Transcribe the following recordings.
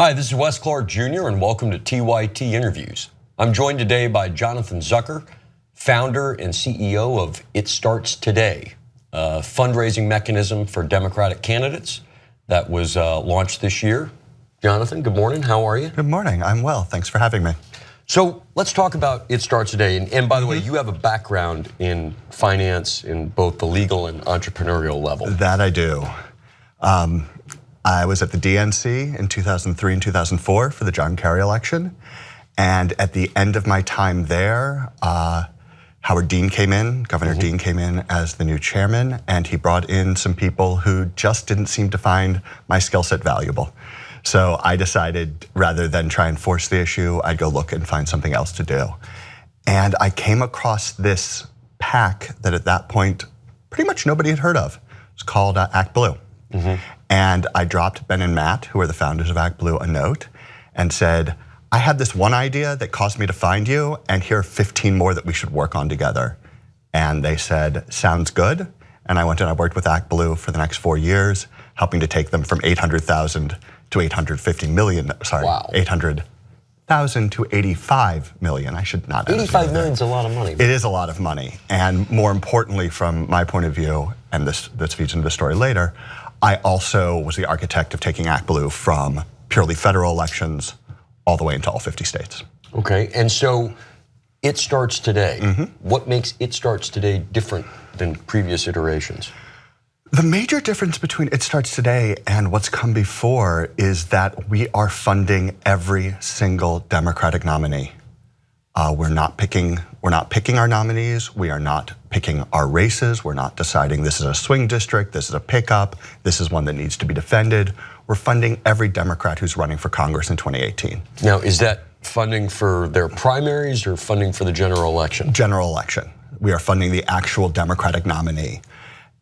Hi, this is Wes Clark Jr. and welcome to TYT Interviews. I'm joined today by Jonathan Zucker, founder and CEO of It Starts Today, a fundraising mechanism for Democratic candidates that was launched this year. Jonathan, good morning. How are you? Good morning. I'm well. Thanks for having me. So let's talk about It Starts Today. And by the way, you have a background in finance in both the legal and entrepreneurial level. That I do. I was at the DNC in 2003 and 2004 for the John Kerry election. And at the end of my time there, Howard Dean came in, Governor Dean came in as the new chairman, and he brought in some people who just didn't seem to find my skill set valuable. So I decided rather than try and force the issue, I'd go look and find something else to do. And I came across this PAC that at that point, pretty much nobody had heard of. It's called Act Blue. And I dropped Ben and Matt, who are the founders of Act Blue, a note and said, I had this one idea that caused me to find you, and here are 15 more that we should work on together. And they said, sounds good. And I went and I worked with Act Blue for the next 4 years, helping to take them from 800,000 to 850 million, sorry, Wow. 800,000 to 85 million. I should not. 85 million is a lot of money. It is a lot of money. And more importantly, from my point of view, and this feeds into the story later, I also was the architect of taking Act Blue from purely federal elections all the way into all 50 states. Okay, and so It Starts Today. What makes It Starts Today different than previous iterations? The major difference between It Starts Today and what's come before is that we are funding every single Democratic nominee. We're not picking our nominees. We are not picking our races. We're not deciding this is a swing district, this is a pickup, this is one that needs to be defended. We're funding every Democrat who's running for Congress in 2018. Now, is that funding for their primaries or funding for the general election? General election. We are funding the actual Democratic nominee.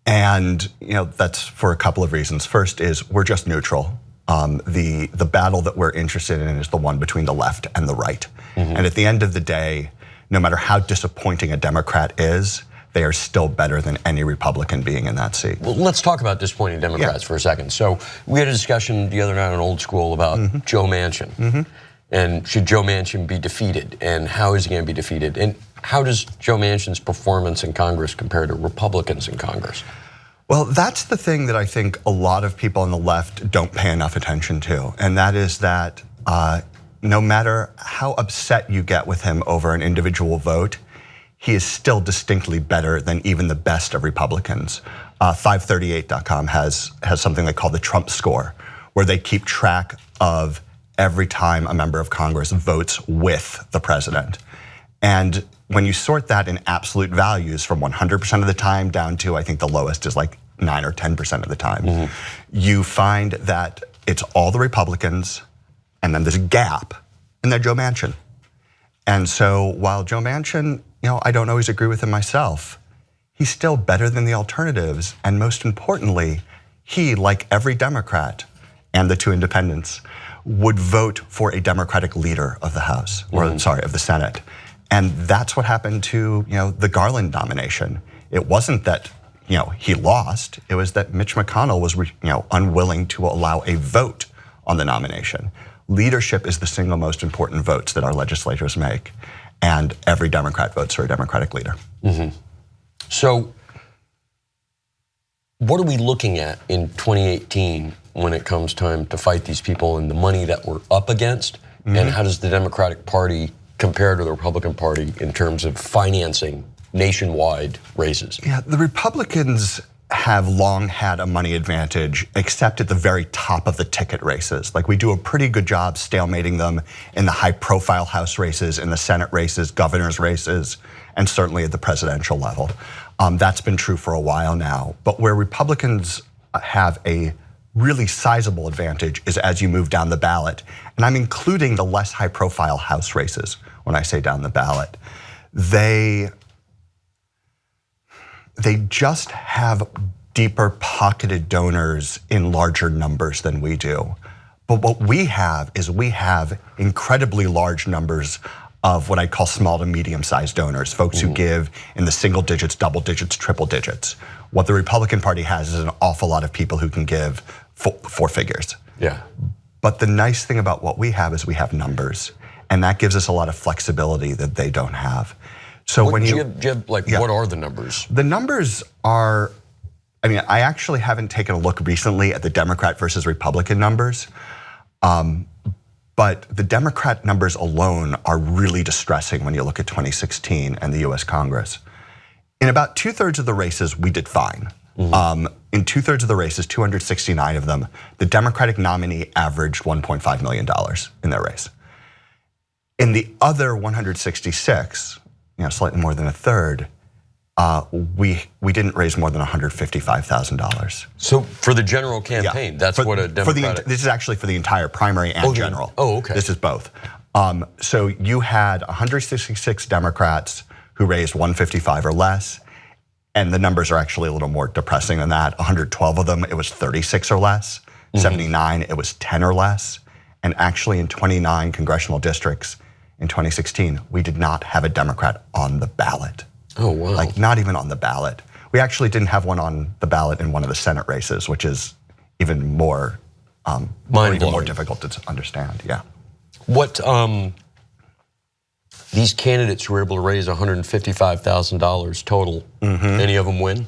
And that's for a couple of reasons. First is we're just neutral. The battle that we're interested in is the one between the left and the right. And at the end of the day, no matter how disappointing a Democrat is, they are still better than any Republican being in that seat. Well, let's talk about disappointing Democrats for a second. So we had a discussion the other night on Old School about Joe Manchin. And should Joe Manchin be defeated? And how is he going to be defeated? And how does Joe Manchin's performance in Congress compare to Republicans in Congress? Well, that's the thing that I think a lot of people on the left don't pay enough attention to. And that is that no matter how upset you get with him over an individual vote, he is still distinctly better than even the best of Republicans. 538.com has something they call the Trump score, where they keep track of every time a member of Congress votes with the president. And when you sort that in absolute values from 100% of the time down to, I think the lowest is like 9 or 10% of the time, you find that it's all the Republicans, and then there's a gap, and then Joe Manchin. And so while Joe Manchin, I don't always agree with him myself, he's still better than the alternatives. And most importantly, he, like every Democrat and the two independents, would vote for a Democratic leader of the House, or sorry, of the Senate. And that's what happened to the Garland nomination. It wasn't that he lost. It was that Mitch McConnell was unwilling to allow a vote on the nomination. Leadership is the single most important votes that our legislators make, and every Democrat votes for a Democratic leader. So, what are we looking at in 2018 when it comes time to fight these people and the money that we're up against? And how does the Democratic Party compare to the Republican Party in terms of financing nationwide races? Yeah, the Republicans have long had a money advantage, except at the very top of the ticket races. Like, we do a pretty good job stalemating them in the high-profile House races, in the Senate races, governor's races, and certainly at the presidential level. That's been true for a while now. But where Republicans have a really sizable advantage is as you move down the ballot. And I'm including the less high-profile House races when I say down the ballot. They just have deeper pocketed donors in larger numbers than we do. But what we have is we have incredibly large numbers of what I call small to medium-sized donors, folks who give in the single digits, double digits, triple digits. What the Republican Party has is an awful lot of people who can give four figures. Yeah. But the nice thing about what we have is we have numbers, and that gives us a lot of flexibility that they don't have. So What are the numbers? The numbers are, I actually haven't taken a look recently at the Democrat versus Republican numbers, but the Democrat numbers alone are really distressing when you look at 2016 and the US Congress. In about 2/3 of the races, we did fine. In 2/3 of the races, 269 of them, the Democratic nominee averaged $1.5 million in their race. In the other 166, slightly more than a third, we didn't raise more than $155,000. So for the general campaign, that's what a Democratic... This is actually for the entire primary and general. Okay. This is both. So you had 166 Democrats who raised 155 or less, and the numbers are actually a little more depressing than that. 112 of them, it was 36 or less. 79, it was 10 or less. And actually in 29 congressional districts in 2016, we did not have a Democrat on the ballot. Oh, wow. Like not even on the ballot. We actually didn't have one on the ballot in one of the Senate races, which is even more, more difficult to understand, yeah. What, these candidates were able to raise $155,000 total. Any of them win?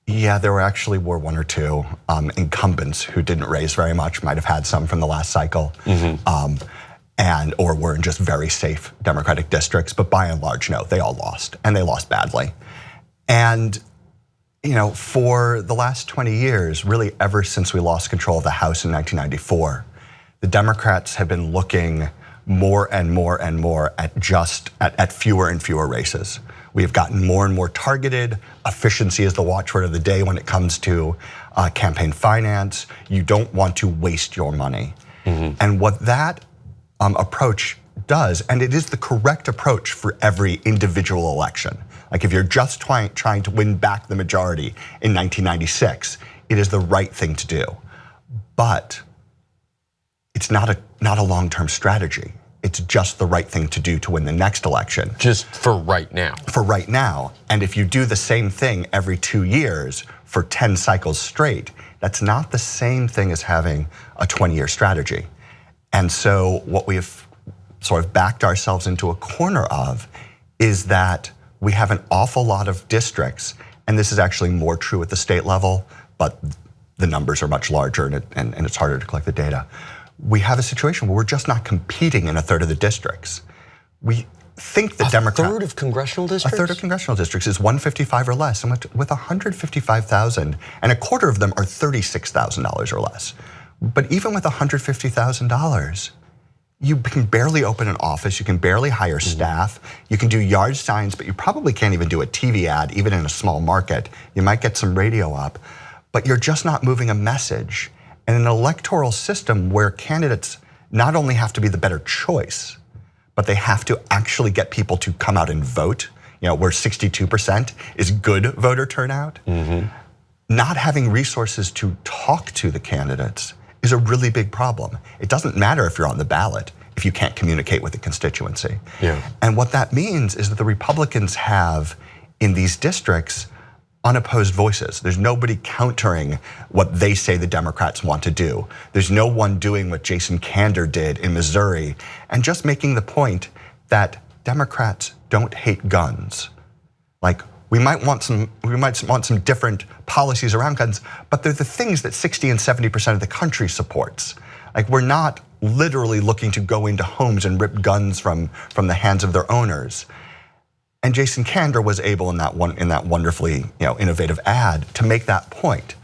Yeah, there were one or two incumbents who didn't raise very much, might have had some from the last cycle, or were in just very safe Democratic districts, but by and large, no, they all lost, and they lost badly. And for the last 20 years, really ever since we lost control of the House in 1994, the Democrats have been looking more and more and more at fewer and fewer races. We have gotten more and more targeted. Efficiency is the watchword of the day when it comes to campaign finance. You don't want to waste your money. And what that approach does, and it is the correct approach for every individual election. Like if you're just trying to win back the majority in 1996, it is the right thing to do. But it's not a long-term strategy. It's just the right thing to do to win the next election. Just for right now. For right now. And if you do the same thing every 2 years for 10 cycles straight, that's not the same thing as having a 20-year strategy. And so what we have sort of backed ourselves into a corner of is that we have an awful lot of districts, and this is actually more true at the state level, but the numbers are much larger and it's harder to collect the data. We have a situation where we're just not competing in a third of the districts. We think the Democrats— A third of congressional districts? A third of congressional districts is 155 or less, and with 155,000, and a quarter of them are $36,000 or less. But even with $150,000, you can barely open an office, you can barely hire staff, you can do yard signs, but you probably can't even do a TV ad, even in a small market. You might get some radio up, but you're just not moving a message. And an electoral system where candidates not only have to be the better choice, but they have to actually get people to come out and vote, where 62% is good voter turnout. Not having resources to talk to the candidates is a really big problem. It doesn't matter if you're on the ballot if you can't communicate with the constituency. And what that means is that the Republicans have in these districts unopposed voices. There's nobody countering what they say the Democrats want to do. There's no one doing what Jason Kander did in Missouri and just making the point that Democrats don't hate guns. Like we might want some different policies around guns, but they're the things that 60 and 70% of the country supports. Like we're not literally looking to go into homes and rip guns from the hands of their owners. And Jason Kander was able in that wonderfully innovative ad to make that point.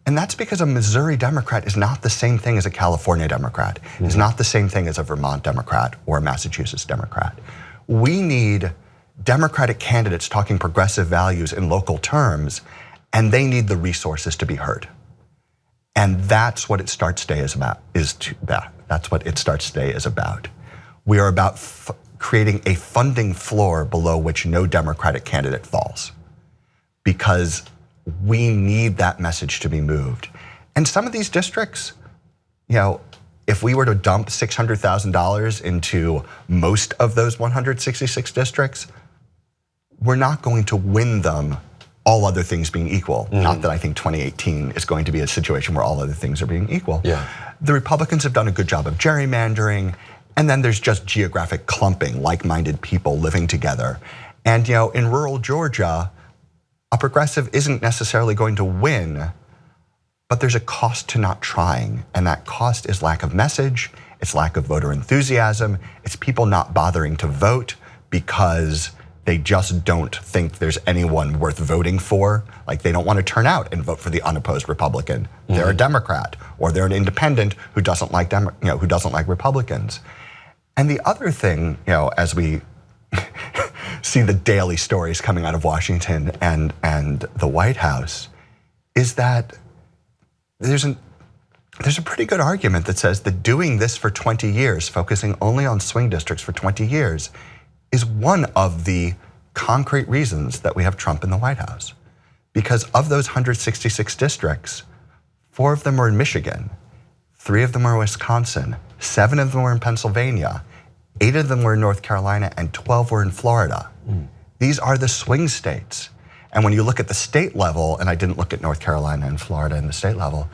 And that's because a Missouri Democrat is not the same thing as a California Democrat. It's not the same thing as a Vermont Democrat or a Massachusetts Democrat. We need Democratic candidates talking progressive values in local terms, and they need the resources to be heard. And that's what It Starts Today is about. That's what It Starts Today is about. We are about creating a funding floor below which no Democratic candidate falls, because we need that message to be moved. And some of these districts, if we were to dump $600,000 into most of those 166 districts, we're not going to win them all other things being equal. Not that I think 2018 is going to be a situation where all other things are being equal. The Republicans have done a good job of gerrymandering, and then there's just geographic clumping, like-minded people living together. And in rural Georgia, a progressive isn't necessarily going to win, but there's a cost to not trying, and that cost is lack of message, it's lack of voter enthusiasm, it's people not bothering to vote because they just don't think there's anyone worth voting for. Like, they don't want to turn out and vote for the unopposed Republican. They're a Democrat, or they're an independent who doesn't like who doesn't like Republicans. And the other thing, as we see the daily stories coming out of Washington and the White House, is that there's a pretty good argument that says that doing this for 20 years, focusing only on swing districts for 20 years, is one of the concrete reasons that we have Trump in the White House. Because of those 166 districts, 4 of them were in Michigan, 3 of them were in Wisconsin, 7 of them were in Pennsylvania, 8 of them were in North Carolina, and 12 were in Florida. These are the swing states. And when you look at the state level, and I didn't look at North Carolina and Florida in the state level,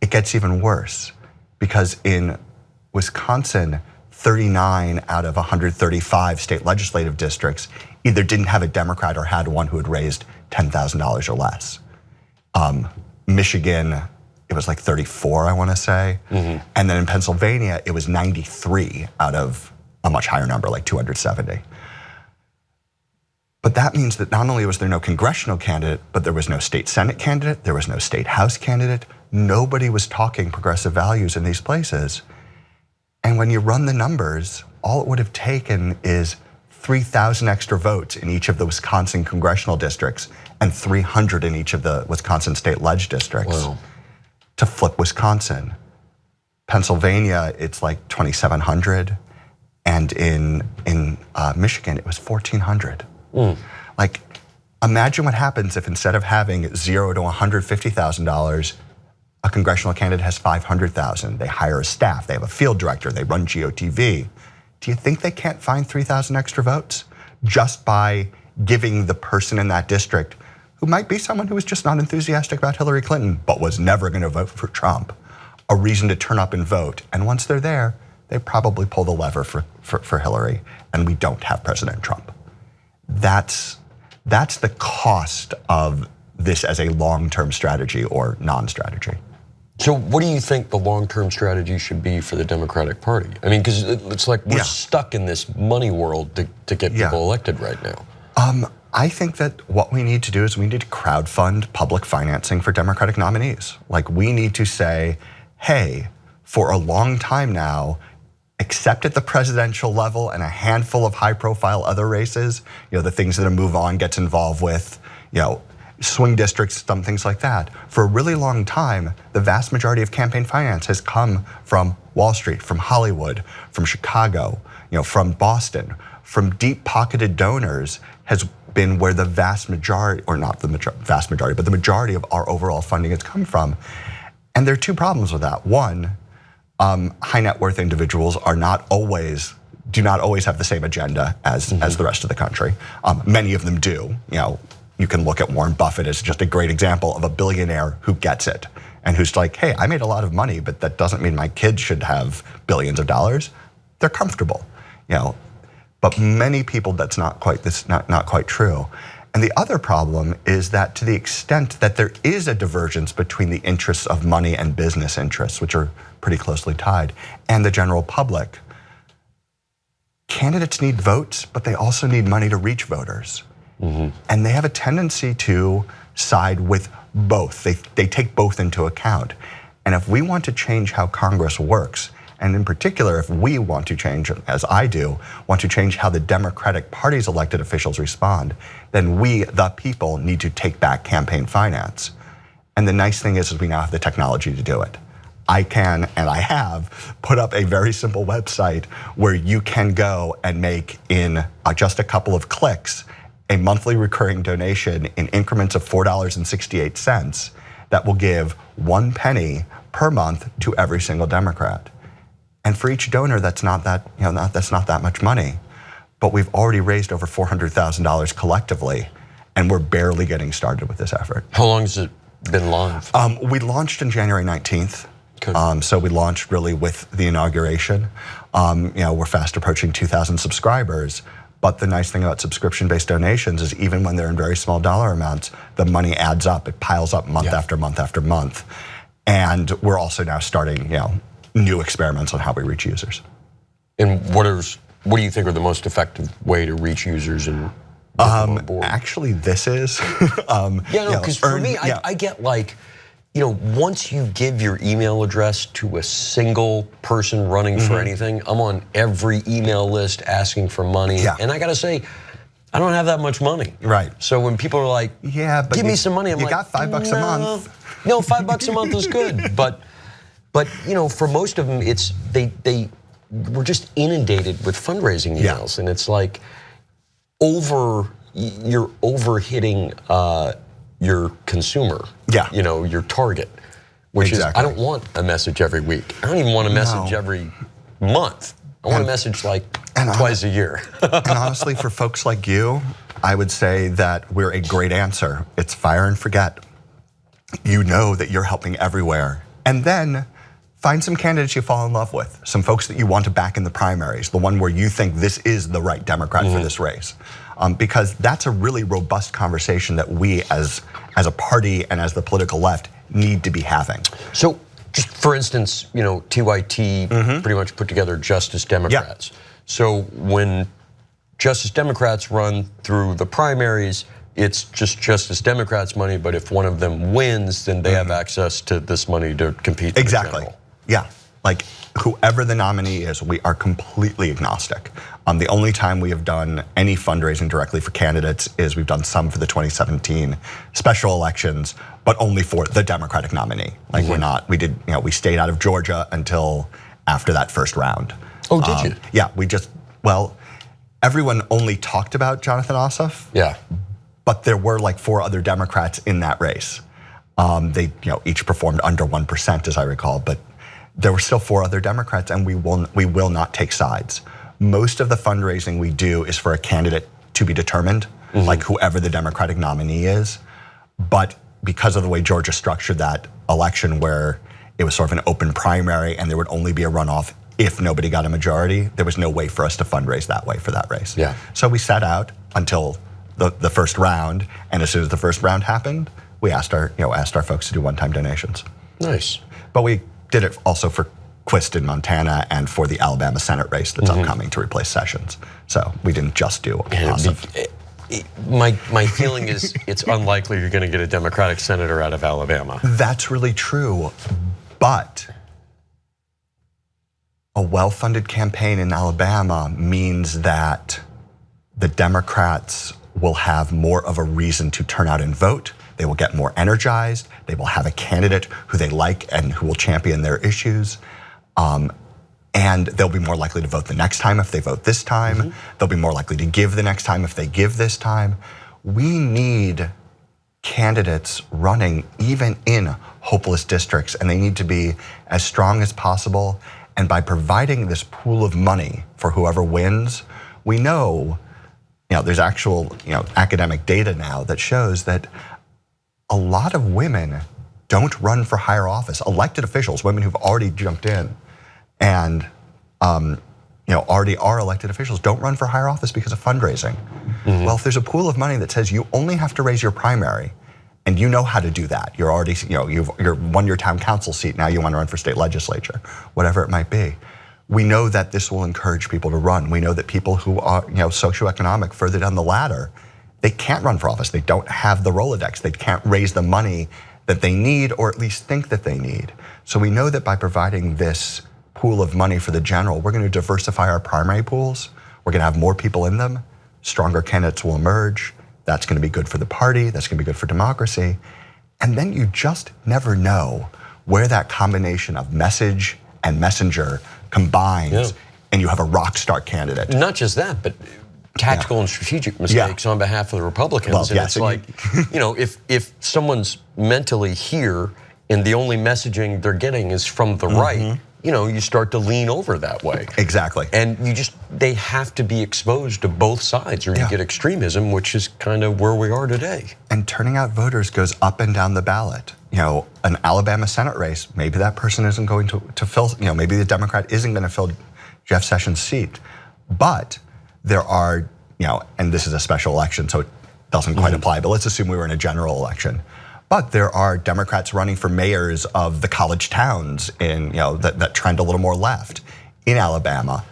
it gets even worse. Because in Wisconsin, 39 out of 135 state legislative districts either didn't have a Democrat or had one who had raised $10,000 or less. Michigan, it was like 34, I want to say. And then in Pennsylvania, it was 93 out of a much higher number, like 270. But that means that not only was there no congressional candidate, but there was no state Senate candidate, there was no state House candidate. Nobody was talking progressive values in these places. And when you run the numbers, all it would have taken is 3,000 extra votes in each of the Wisconsin congressional districts and 300 in each of the Wisconsin state leg districts to flip Wisconsin. Pennsylvania, it's like 2,700, and in Michigan, it was 1,400. Like, imagine what happens if instead of having $0 to $150,000, a congressional candidate has 500,000. They hire a staff, they have a field director, they run GOTV. Do you think they can't find 3,000 extra votes just by giving the person in that district, who might be someone who was just not enthusiastic about Hillary Clinton, but was never going to vote for Trump, a reason to turn up and vote? And once they're there, they probably pull the lever for Hillary, and we don't have President Trump. That's the cost of this as a long-term strategy or non-strategy. So what do you think the long-term strategy should be for the Democratic Party? I mean, because it's like we're stuck in this money world to get people elected right now. I think that what we need to do is we need to crowdfund public financing for Democratic nominees. Like, we need to say, hey, for a long time now, except at the presidential level and a handful of high-profile other races, the things that a Move On gets involved with, swing districts, some things like that. For a really long time, the vast majority of campaign finance has come from Wall Street, from Hollywood, from Chicago, from Boston, from deep-pocketed donors has been where the vast majority, or not the vast majority, but the majority of our overall funding has come from. And there are 2 problems with that. One, high net worth individuals do not always have the same agenda as the rest of the country. Many of them do. You can look at Warren Buffett as just a great example of a billionaire who gets it and who's like, hey, I made a lot of money, but that doesn't mean my kids should have billions of dollars. They're comfortable, But many people, that's not quite true. And the other problem is that to the extent that there is a divergence between the interests of money and business interests, which are pretty closely tied, and the general public, candidates need votes, but they also need money to reach voters. And they have a tendency to side with both. They take both into account. And if we want to change how Congress works, and in particular, if we want to change, as I do, want to change how the Democratic Party's elected officials respond, then we, the people, need to take back campaign finance. And the nice thing is we now have the technology to do it. I can, and I have, put up a very simple website where you can go and make, in just a couple of clicks, a monthly recurring donation in increments of $4.68 that will give 1 penny per month to every single Democrat. And for each donor, that's not that much money. But we've already raised over $400,000 collectively. and we're barely getting started with this effort. How long has it been live? We launched on January 19th. Okay. So we launched really with the inauguration. We're fast approaching 2,000 subscribers. But the nice thing about subscription-based donations is even when they're in very small dollar amounts, the money adds up. It piles up month after month after month. And we're also now starting, new experiments on how we reach users. And what do you think are the most effective way to reach users and get them on board? Actually, this is. Because for me, I get like, once you give your email address to a single person running for anything, I'm on every email list asking for money. Yeah. And I gotta say, I don't have that much money. Right. So when people are like, but give me some money, I'm like, you got $5 a month. No, $5 a month is good. But for most of them, it's we're just inundated with fundraising emails, and it's like you're overhitting your consumer, your target, which is, I don't want a message every week. I don't even want a message every month. I want a message like twice a year. And honestly, for folks like you, I would say that we're a great answer. It's fire and forget. You know that you're helping everywhere. And then find some candidates you fall in love with, some folks that you want to back in the primaries, the one where you think this is the right Democrat for this race. Because that's a really robust conversation that we as a party and as the political left need to be having. So just for instance, TYT pretty much put together Justice Democrats. So when Justice Democrats run through the primaries, it's just Justice Democrats money, but if one of them wins, then they have access to this money to compete for the general. Yeah, like whoever the nominee is, we are completely agnostic. The only time we have done any fundraising directly for candidates is we've done some for the 2017 special elections, but only for the Democratic nominee. Like we stayed out of Georgia until after that first round. Oh, did you? Yeah, everyone only talked about Jonathan Ossoff. Yeah. But there were like 4 other Democrats in that race. They each performed under 1%, as I recall, but there were still 4 other Democrats, and we will not take sides. Most of the fundraising we do is for a candidate to be determined, like whoever the Democratic nominee is. But because of the way Georgia structured that election, where it was sort of an open primary and there would only be a runoff if nobody got a majority, there was no way for us to fundraise that way for that race. Yeah. So we sat out until the first round, and as soon as the first round happened, we asked our folks to do one-time donations. Nice. But we did it also for Quist in Montana and for the Alabama Senate race that's upcoming to replace Sessions. So we didn't just do Ossoff. My feeling is it's unlikely you're going to get a Democratic senator out of Alabama. That's really true, but a well-funded campaign in Alabama means that the Democrats will have more of a reason to turn out and vote. They will get more energized. They will have a candidate who they like and who will champion their issues. And they'll be more likely to vote the next time if they vote this time. They'll be more likely to give the next time if they give this time. We need candidates running even in hopeless districts, and they need to be as strong as possible. And by providing this pool of money for whoever wins, we know, there's actual, academic data now that shows that a lot of women don't run for higher office. Elected officials, women who've already jumped in and already are elected officials, don't run for higher office because of fundraising. Well, if there's a pool of money that says you only have to raise your primary, and you know how to do that, you're already, you've won your town council seat, now you want to run for state legislature, whatever it might be. We know that this will encourage people to run. We know that people who are, socioeconomic further down the ladder, they can't run for office. They don't have the Rolodex. They can't raise the money that they need, or at least think that they need. So we know that by providing this pool of money for the general, we're going to diversify our primary pools. We're going to have more people in them. Stronger candidates will emerge. That's going to be good for the party. That's going to be good for democracy. And then you just never know where that combination of message and messenger combines, and you have a rock star candidate. Not just that, but tactical and strategic mistakes on behalf of the Republicans. Well, and it's like, if someone's mentally here and the only messaging they're getting is from the right, you start to lean over that way. Exactly. And they have to be exposed to both sides, or you get extremism, which is kind of where we are today. And turning out voters goes up and down the ballot. An Alabama Senate race, maybe that person isn't going to fill, maybe the Democrat isn't going to fill Jeff Sessions' seat. But there are, and this is a special election, so it doesn't quite apply, but let's assume we were in a general election. But there are Democrats running for mayors of the college towns that trend a little more left in Alabama.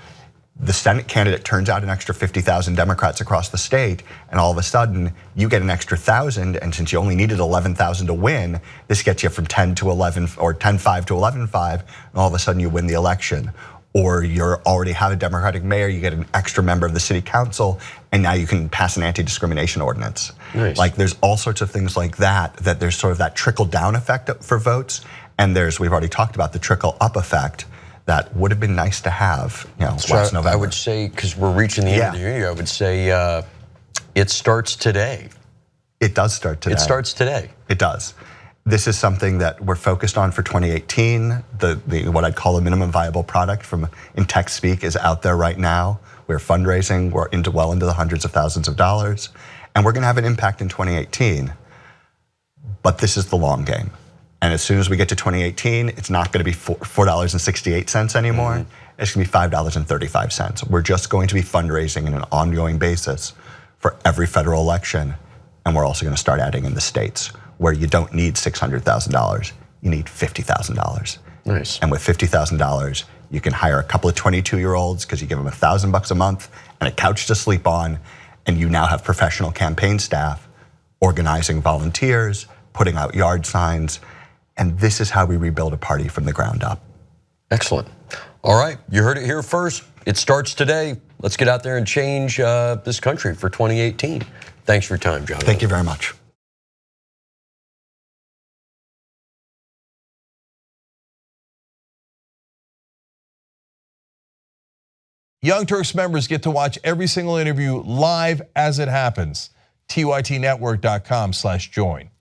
The Senate candidate turns out an extra 50,000 Democrats across the state, and all of a sudden you get an extra 1,000, and since you only needed 11,000 to win, this gets you from 10 to 11 or 10-5 to 11-5, and all of a sudden you win the election. Or you already have a Democratic mayor, you get an extra member of the city council, and now you can pass an anti-discrimination ordinance. Nice. Like there's all sorts of things like that there's sort of that trickle-down effect for votes, and we've already talked about the trickle-up effect that would have been nice to have, last November. I would say, because we're reaching the end of the year, I would say it starts today. It does start today. It starts today. It does. This is something that we're focused on for 2018. What I'd call a minimum viable product in tech speak is out there right now. We're fundraising, we're well into the hundreds of thousands of dollars, and we're gonna have an impact in 2018. But this is the long game. And as soon as we get to 2018, it's not gonna be $4.68 anymore. It's gonna be $5.35. We're just going to be fundraising on an ongoing basis for every federal election. And we're also gonna start adding in the states, where you don't need $600,000, you need $50,000. Nice. And with $50,000, you can hire a couple of 22-year-olds because you give them $1,000 a month and a couch to sleep on, and you now have professional campaign staff organizing volunteers, putting out yard signs, and this is how we rebuild a party from the ground up. Excellent. All right, you heard it here first. It starts today. Let's get out there and change this country for 2018. Thanks for your time, John. Thank you very much. Young Turks members get to watch every single interview live as it happens. TYTnetwork.com/join.